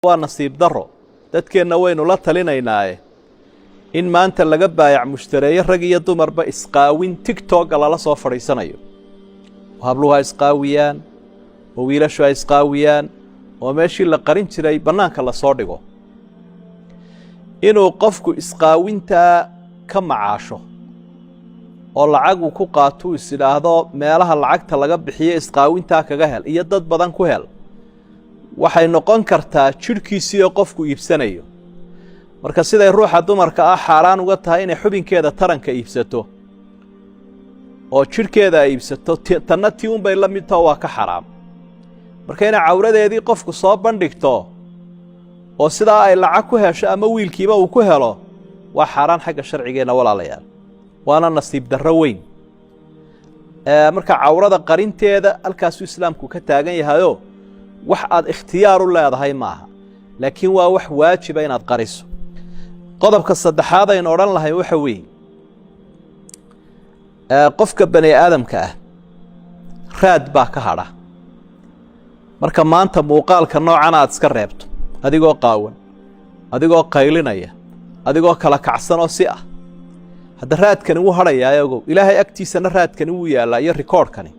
waa nasiib daro dadkeenna waynu la talinaynaaye in maanta laga baayac mushtareeyo rag iyo dumarba isqaawin TikTok lala soo fadhiisanayo habluhu isqaawiyaan oo wiilashu isqaawiyaan oo meeshii la qarin jiray banaanka la soo dhigo inuu qofku isqaawinta ka macaasho oo lacag uu ku qaato isiraahdo meelaha lacagta laga bixiyo isqaawinta kaga hel iyo dad badan ku hel waxay noqon kartaa jirkiisii qofku iibsanayo marka siday ruuxa dumarka ah xaraan uga tahay inay xubinkeeda taranka iibsato oo jirkeeda iibsato tanati un bay la mid tahay waa ka xaraam marka ina cawradeedii qofku soo bandhigto oo sidaa ay lacag ku hesho ama wiilkiiba uu ku helo waa xaraan xagga sharcigeena walaalayaal waana nasiib darro weyn marka cawrada qarinteeda halkaas islaamku ka taagan yahayo wax aad ikhtiyaar u leedahay maaha laakiin waa wax waajib ah inaad qariso qodobka saddexaad ay oran lahay waxa weey qofka bani aadamka ah raad baa ka hadha marka maanta muuqaalka noocan aad iska reebto adigoo qaawan adigoo qaylinaya adigoo kala kacsan oo si ah hadda raadkani wuu hadhayaa ogow ilaahay agtiisana raadkani wuu yaalaa iyo recordkani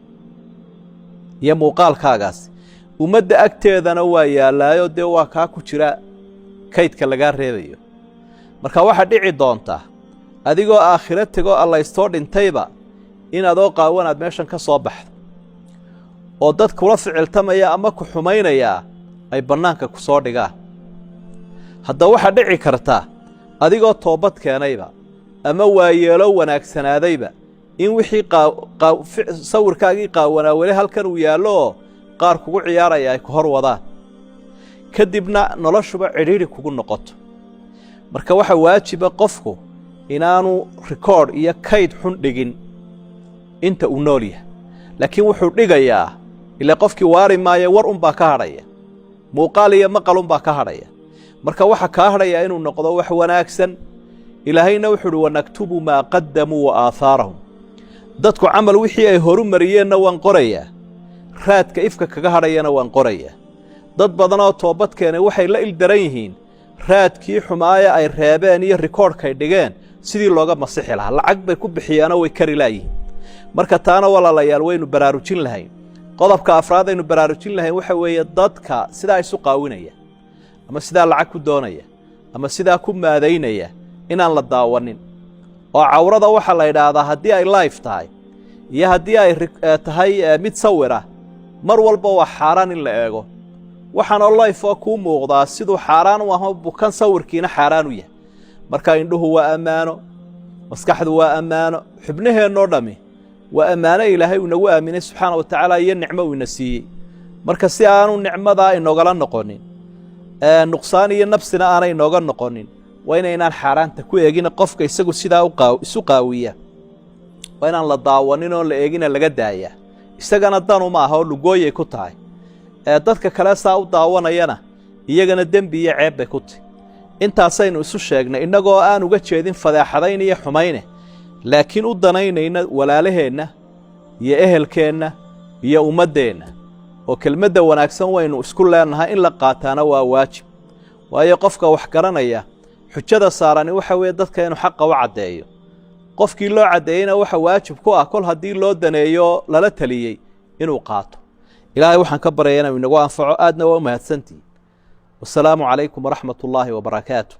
iyo muuqaalkaagaas ummadda agteedana waa yaalaayo dee waa kaa ku jira kaydka laga reebayo marka waxa dhici doonta adigoo aakhirad tago alla istoo dhintayba in adoo qaawanaad meeshan ka soo baxdo oo dad kula ficiltamaya ama ku xumaynaya ay banaanka ku soo dhigaan hadda waxa dhici karta adigoo toobad keenayba ama waayeelo wanaagsanaadeeba in wixii sawirkaagii qaawanaa weli halkan uu yaallo qaar kugu ciyaaraya ay ku hor wadaan kadibna noloshuba cidhiidhi kugu noqoto marka waxa waajiba qofku inaanu record iyo kayd xun dhigin inta uu nool yahay laakiin wuxuu dhigayaa ilaa qofkii waari maayo war un baa ka hadhaya muuqaal iyo maqal un baa ka hadhaya marka waxa ka hadhaya inuu noqdo wax wanaagsan ilaahayna wuxuu wanaktubu ma qaddamu wa aathaarahum dadku camal wixii ay horu mariyeenna waan qorayaa raadka ifka kaga hadhayana waan qorayaa dad badan oo toobad keenay waxay la ildaran yihiin raadkii xumaaya ay reebeen iyo recordkay dhigeen sidii looga masixi lahaa lacag bay ku bixiyaana way kari laayihiin marka taana walaalayaal waynu baraarujin lahayn qodobka afraad aynu baraarujin lahayn waxa weeye dadka sidaa isu qaawinaya ama sidaa lacag ku doonaya ama sidaa ku maadaynaya inaan la daawanin oo cawrada waxa la yiraahdaa haddii ay live tahay iyo haddii ay tahay mid sawir ah mar walba waa xaraan in la eego waxaan oo live oo ku muuqdaa sidoo xaraan u ah bukan sawirkiina xaraan u yahay marka indhuhu waa amaano maskaxdu waa amaano xubnaheennoo dhami waa amaano ilaahay uu nagu aaminay subxaanahu wa ta'aala iyo nicmo uu ina siiyay marka si aanu nicmada inooga noqonin nuqsaan iyo nafsina aanay inooga noqonin waa inaan xaraanta ku eegin qofka isagu sidaa isu qaawiya waa inaan la daawanin oo la eegina laga daaya isagana danu ma aha oo lugooyay ku tahay dadka kale saa u daawanayana iyagana dambi iyo ceeb bay ku tahay intaasaynu isu sheegnay inagoo aan uga jeedin fadeexadayn iyo xumayne laakiin u danaynayna walaalaheenna iyo ehelkeenna iyo ummadeenna oo kelmadda wanaagsan waynu isku leenahay in la qaataana waa waajib waayo qofka wax garanaya xujada saarani waxa weeye dadka inuu xaq u cadeeyo qofkii loo cadeeyna waxa waajib ku ah kol hadii loo daneeyo lala taliyay inuu qaato ilaahay waxaan ka barayana inagu anfaco aadna waa mahadsantii wassalaamu calaykum waraxmatullaahi wabarakaatuh